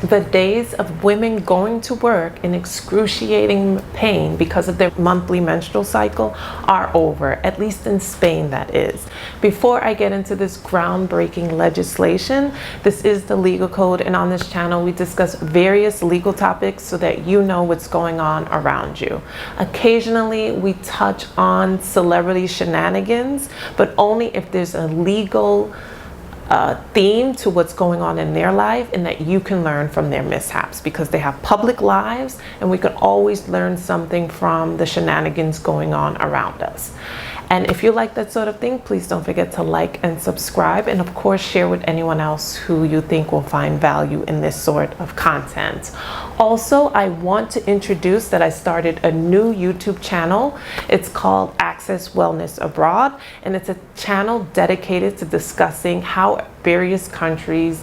The days of women going to work in excruciating pain because of their monthly menstrual cycle are over, at least in Spain that is. Before I get into this groundbreaking legislation, this is the legal code, and on this channel we discuss various legal topics so that you know what's going on around you. Occasionally we touch on celebrity shenanigans, but only if there's a legal theme to what's going on in their life and that you can learn from their mishaps, because they have public lives and we can always learn something from the shenanigans going on around us. And if you like that sort of thing, please don't forget to like and subscribe, and of course share with anyone else who you think will find value in this sort of content. Also, I want to introduce that I started a new YouTube channel. It's called Access Wellness Abroad, and it's a channel dedicated to discussing how various countries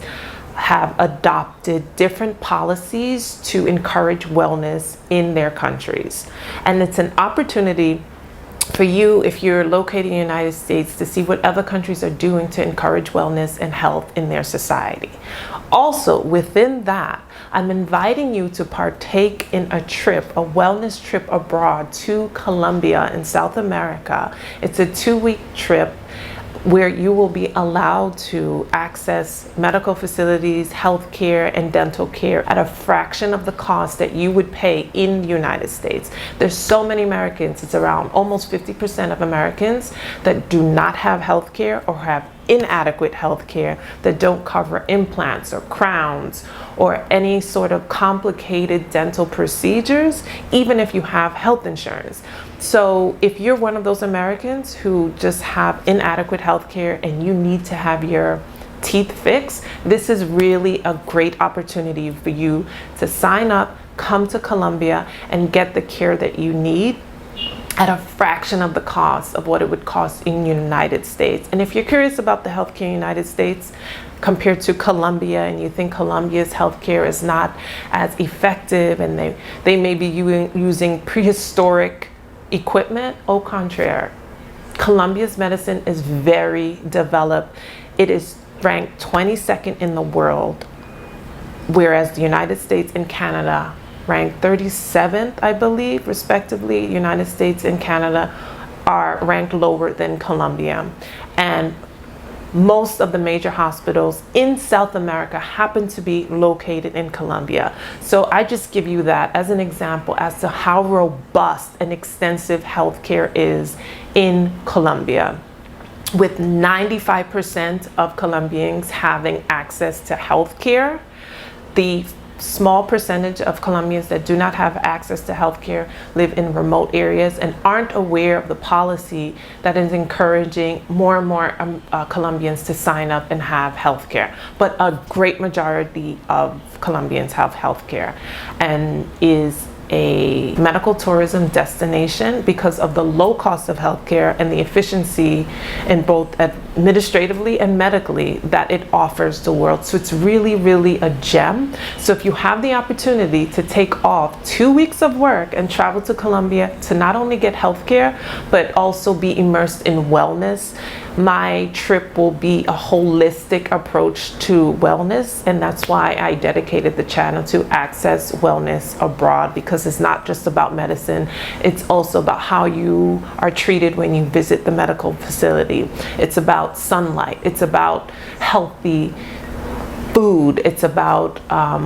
have adopted different policies to encourage wellness in their countries. And it's an opportunity for you, if you're located in the United States, to see what other countries are doing to encourage wellness and health in their society. Also, within that, I'm inviting you to partake in a trip, a wellness trip abroad to Colombia in South America. It's a 2-week trip where you will be allowed to access medical facilities, healthcare, and dental care at a fraction of the cost that you would pay in the United States. There's so many Americans, it's around almost 50% of Americans that do not have healthcare or have inadequate healthcare, that don't cover implants or crowns or any sort of complicated dental procedures, even if you have health insurance. So if you're one of those Americans who just have inadequate healthcare and you need to have your teeth fixed, this is really a great opportunity for you to sign up, come to Colombia, and get the care that you need at a fraction of the cost of what it would cost in the United States. And if you're curious about the healthcare in the United States compared to Colombia, and you think Colombia's healthcare is not as effective and they may be using prehistoric equipment, au contraire. Colombia's medicine is very developed. It is ranked 22nd in the world, whereas the United States and Canada ranked 37th, I believe, respectively. United States and Canada are ranked lower than Colombia. And most of the major hospitals in South America happen to be located in Colombia. So I just give you that as an example as to how robust and extensive healthcare is in Colombia, with 95% of Colombians having access to healthcare. The small percentage of Colombians that do not have access to healthcare live in remote areas and aren't aware of the policy that is encouraging more and more Colombians to sign up and have healthcare. But a great majority of Colombians have healthcare, and is a medical tourism destination because of the low cost of healthcare and the efficiency in both administratively and medically that it offers the world. So it's really, really a gem. So if you have the opportunity to take off 2 weeks of work and travel to Colombia to not only get healthcare, but also be immersed in wellness, my trip will be a holistic approach to wellness, and that's why I dedicated the channel to Access Wellness Abroad, because it's not just about medicine, it's also about how you are treated when you visit the medical facility. It's about sunlight, it's about healthy food, it's about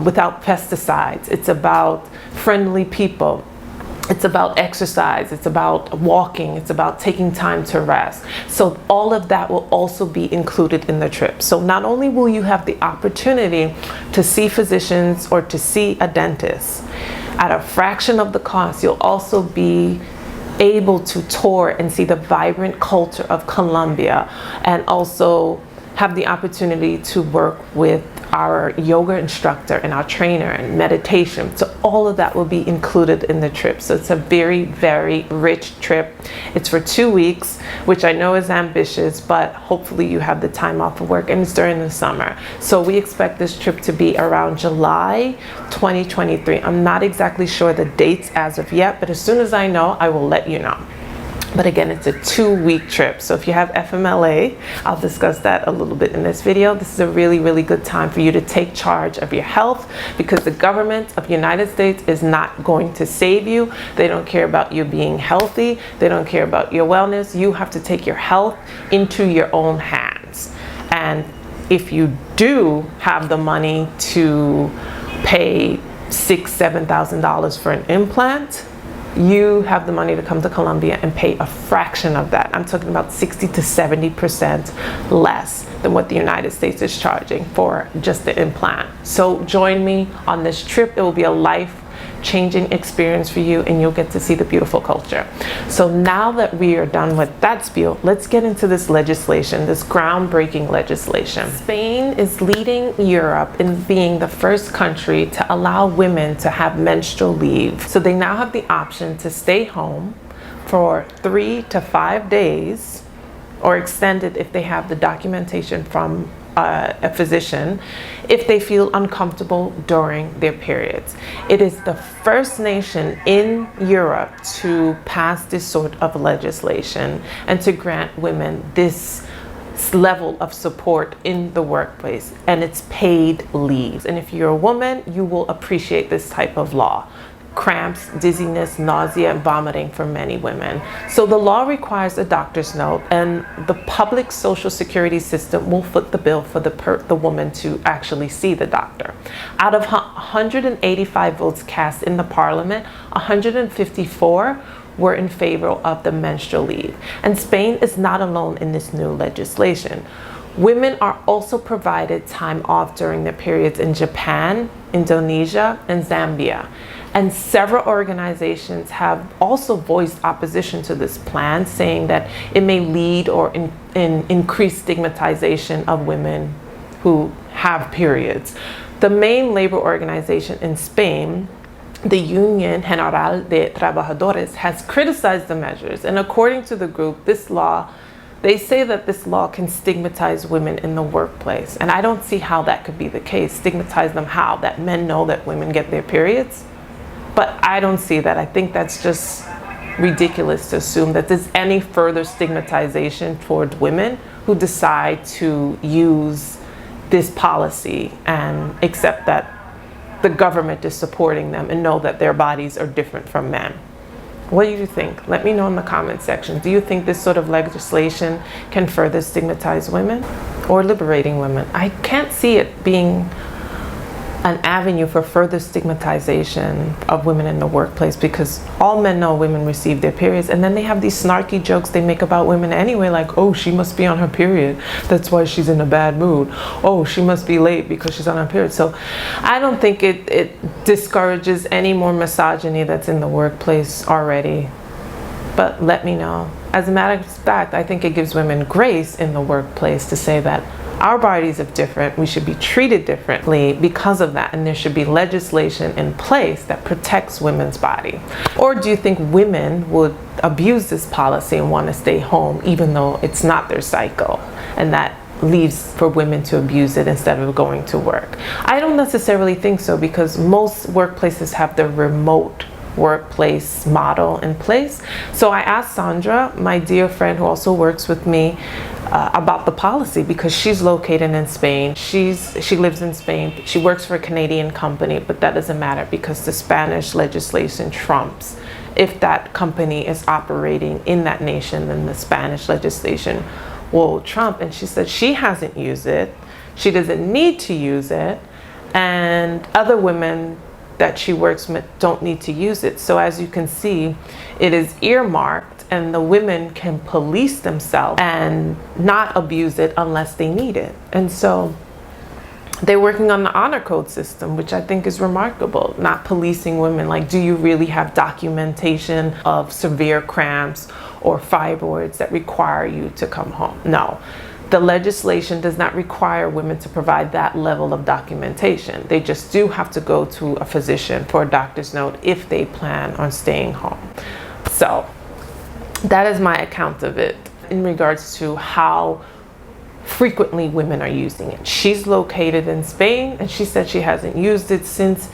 without pesticides, it's about friendly people. It's about exercise, it's about walking, it's about taking time to rest. So all of that will also be included in the trip. So not only will you have the opportunity to see physicians or to see a dentist at a fraction of the cost, you'll also be able to tour and see the vibrant culture of Colombia, and also have the opportunity to work with our yoga instructor and our trainer and meditation. So all of that will be included in the trip. So it's a very, very rich trip. It's for 2 weeks, which I know is ambitious, but hopefully you have the time off of work, and it's during the summer. So we expect this trip to be around July 2023. I'm not exactly sure the dates as of yet, but as soon as I know, I will let you know. But again, it's a 2-week trip. So if you have FMLA, I'll discuss that a little bit in this video. This is a really, really good time for you to take charge of your health, because the government of the United States is not going to save you. They don't care about you being healthy. They don't care about your wellness. You have to take your health into your own hands. And if you do have the money to pay $6,000–7,000 for an implant, you have the money to come to Colombia and pay a fraction of that. I'm talking about 60 to 70% less than what the United States is charging for just the implant. So join me on this trip. It will be a life-changing experience for you, and you'll get to see the beautiful culture. So now that we are done with that spiel, let's get into this legislation, this groundbreaking legislation. Spain is leading Europe in being the first country to allow women to have menstrual leave. So they now have the option to stay home for 3 to 5 days, or extend it if they have the documentation from a physician, if they feel uncomfortable during their periods. It is the first nation in Europe to pass this sort of legislation and to grant women this level of support in the workplace, and it's paid leave. And if you're a woman, you will appreciate this type of law. Cramps, dizziness, nausea, and vomiting for many women. So the law requires a doctor's note, and the public social security system will foot the bill for the woman to actually see the doctor. Out of 185 votes cast in the parliament, 154 were in favor of the menstrual leave. And Spain is not alone in this new legislation. Women are also provided time off during their periods in Japan, Indonesia, and Zambia. And several organizations have also voiced opposition to this plan, saying that it may lead or increase stigmatization of women who have periods. The main labor organization in Spain, the Union General de Trabajadores, has criticized the measures. And according to the group, they say that this law can stigmatize women in the workplace. And I don't see how that could be the case. Stigmatize them how? That men know that women get their periods? But I don't see that. I think that's just ridiculous to assume that there's any further stigmatization towards women who decide to use this policy and accept that the government is supporting them and know that their bodies are different from men. What do you think? Let me know in the comment section. Do you think this sort of legislation can further stigmatize women or liberating women? I can't see it being an avenue for further stigmatization of women in the workplace, because all men know women receive their periods, and then they have these snarky jokes they make about women anyway, like, oh, she must be on her period, that's why she's in a bad mood. Oh, she must be late because she's on her period. So I don't think it discourages any more misogyny that's in the workplace already. But let me know. As a matter of fact, I think it gives women grace in the workplace to say that our bodies are different, we should be treated differently because of that, and there should be legislation in place that protects women's body. Or do you think women would abuse this policy and want to stay home even though it's not their cycle, and that leaves for women to abuse it instead of going to work? I don't necessarily think so, because most workplaces have the remote workplace model in place. So I asked Sandra, my dear friend who also works with me, about the policy, because she's located in Spain. She lives in Spain. She works for a Canadian company, but that doesn't matter because the Spanish legislation trumps. If that company is operating in that nation, then the Spanish legislation will trump. And she said she hasn't used it. She doesn't need to use it. And other women that she works with don't need to use it. So as you can see, it is earmarked, and the women can police themselves and not abuse it unless they need it. And so they're working on the honor code system, which I think is remarkable, not policing women. Like, do you really have documentation of severe cramps or fibroids that require you to come home? No. The legislation does not require women to provide that level of documentation. They just do have to go to a physician for a doctor's note if they plan on staying home. So that is my account of it in regards to how frequently women are using it. She's located in Spain, and she said she hasn't used it since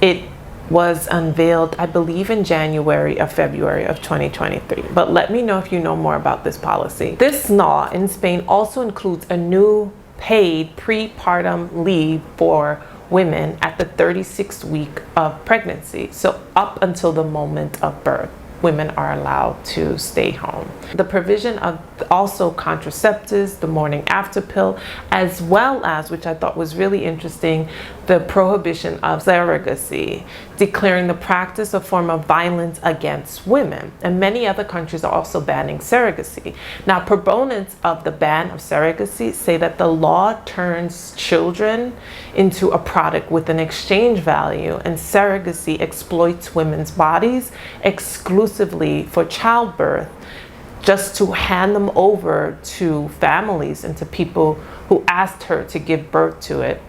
it was unveiled, I believe, in January or February of 2023. But let me know if you know more about this policy. This law in Spain also includes a new paid prepartum leave for women at the 36th week of pregnancy. So up until the moment of birth, women are allowed to stay home. The provision of also contraceptives, the morning after pill, as well as, which I thought was really interesting, the prohibition of surrogacy, declaring the practice a form of violence against women. And many other countries are also banning surrogacy. Now, proponents of the ban of surrogacy say that the law turns children into a product with an exchange value, and surrogacy exploits women's bodies exclusively for childbirth, just to hand them over to families and to people who asked her to give birth to it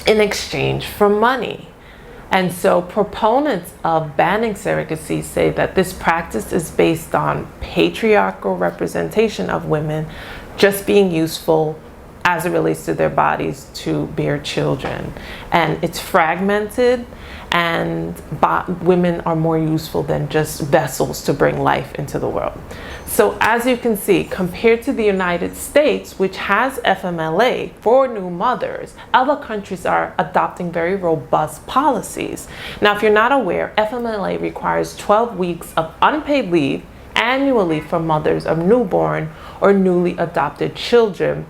in exchange for money. And so proponents of banning surrogacy say that this practice is based on patriarchal representation of women just being useful as it relates to their bodies to bear children. And it's fragmented, and women are more useful than just vessels to bring life into the world. So as you can see, compared to the United States, which has FMLA for new mothers, other countries are adopting very robust policies. Now, if you're not aware, FMLA requires 12 weeks of unpaid leave annually for mothers of newborn or newly adopted children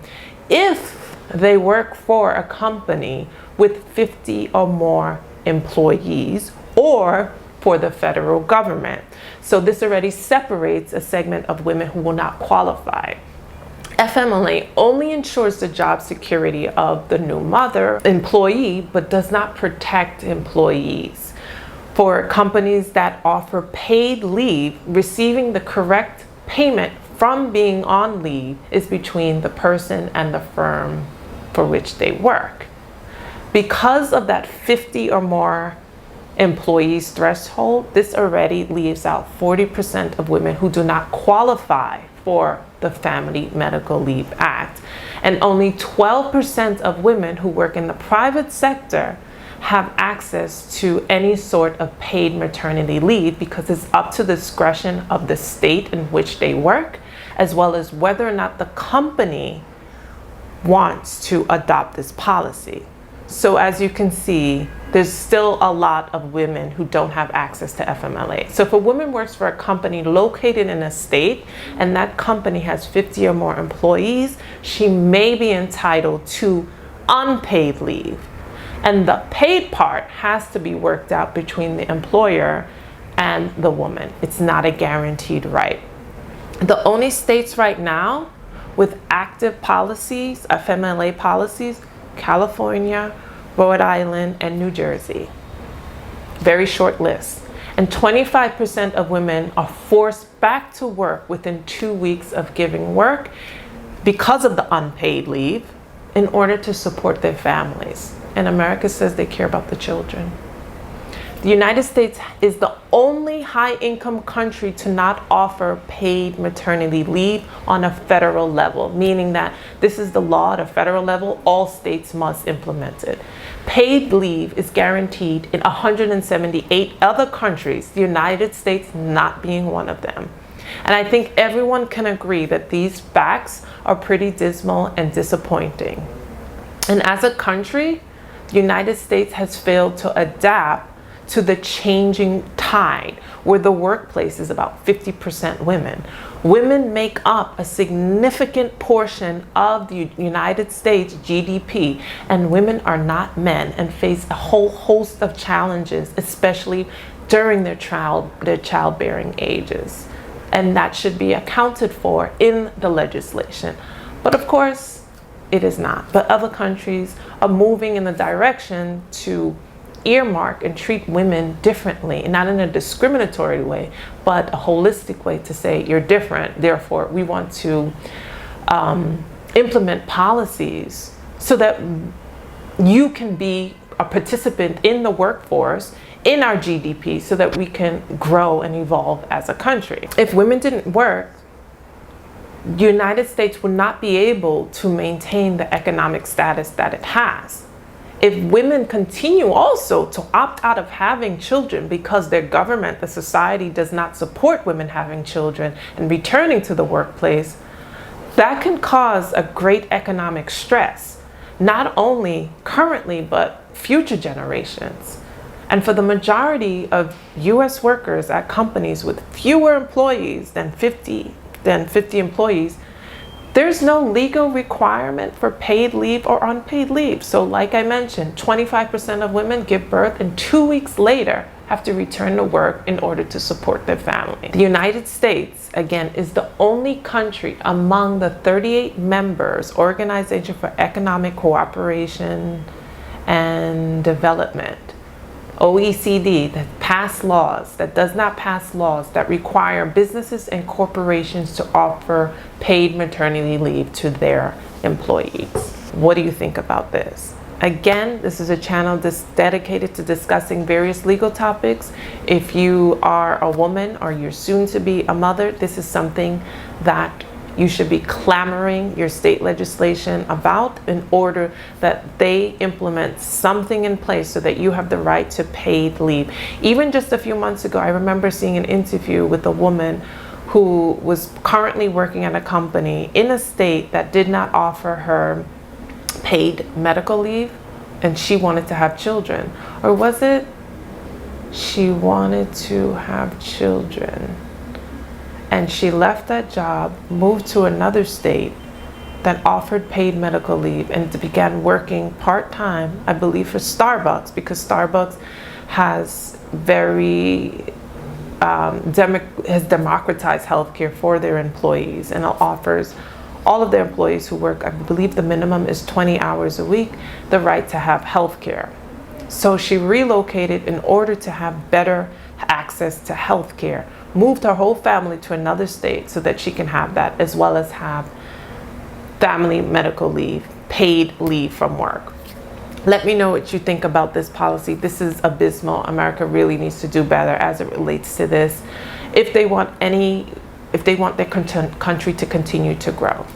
if they work for a company with 50 or more employees, or for the federal government. So this already separates a segment of women who will not qualify. FMLA only ensures the job security of the new mother employee, but does not protect employees. For companies that offer paid leave, receiving the correct payment from being on leave is between the person and the firm for which they work. Because of that 50 or more employees threshold, this already leaves out 40% of women who do not qualify for the Family Medical Leave Act. And only 12% of women who work in the private sector have access to any sort of paid maternity leave, because it's up to the discretion of the state in which they work, as well as whether or not the company wants to adopt this policy. So as you can see, there's still a lot of women who don't have access to FMLA. So if a woman works for a company located in a state and that company has 50 or more employees, she may be entitled to unpaid leave. And the paid part has to be worked out between the employer and the woman. It's not a guaranteed right. The only states right now with active policies, FMLA policies, California, Rhode Island, and New Jersey. Very short list. And 25% of women are forced back to work within 2 weeks of giving work because of the unpaid leave in order to support their families. And America says they care about the children. The United States is the only high-income country to not offer paid maternity leave on a federal level, meaning that this is the law at a federal level. All states must implement it. Paid leave is guaranteed in 178 other countries, the United States not being one of them. And I think everyone can agree that these facts are pretty dismal and disappointing. And as a country, the United States has failed to adapt to the changing tide, where the workplace is about 50% women. Women make up a significant portion of the United States GDP, and women are not men and face a whole host of challenges, especially during their childbearing ages. And that should be accounted for in the legislation. But of course, it is not. But other countries are moving in the direction to earmark and treat women differently, not in a discriminatory way, but a holistic way to say you're different. Therefore, we want to implement policies so that you can be a participant in the workforce, in our GDP, so that we can grow and evolve as a country. If women didn't work, the United States would not be able to maintain the economic status that it has. If women continue also to opt out of having children because their government, the society, does not support women having children and returning to the workplace, that can cause a great economic stress, not only currently, but future generations. And for the majority of US workers at companies with fewer employees than 50 employees, there's no legal requirement for paid leave or unpaid leave. So like I mentioned, 25% of women give birth and 2 weeks later have to return to work in order to support their family. The United States, again, is the only country among the 38 members Organization for Economic Cooperation and Development, OECD, that does not pass laws that require businesses and corporations to offer paid maternity leave to their employees. What do you think about this? Again, this is a channel that's dedicated to discussing various legal topics. If you are a woman or you're soon to be a mother, this is something that you should be clamoring your state legislation about in order that they implement something in place so that you have the right to paid leave. Even just a few months ago, I remember seeing an interview with a woman who was currently working at a company in a state that did not offer her paid medical leave, and she wanted to have children. Or was it she wanted to have children? And she left that job, moved to another state that offered paid medical leave, and began working part-time, I believe, for Starbucks, because Starbucks has has democratized healthcare for their employees, and offers all of their employees who work, I believe the minimum is 20 hours a week, the right to have healthcare. So she relocated in order to have better access to healthcare, moved her whole family to another state so that she can have that, as well as have family medical leave, paid leave from work. Let me know what you think about this policy. This is abysmal. America really needs to do better as it relates to this if they want their country to continue to grow.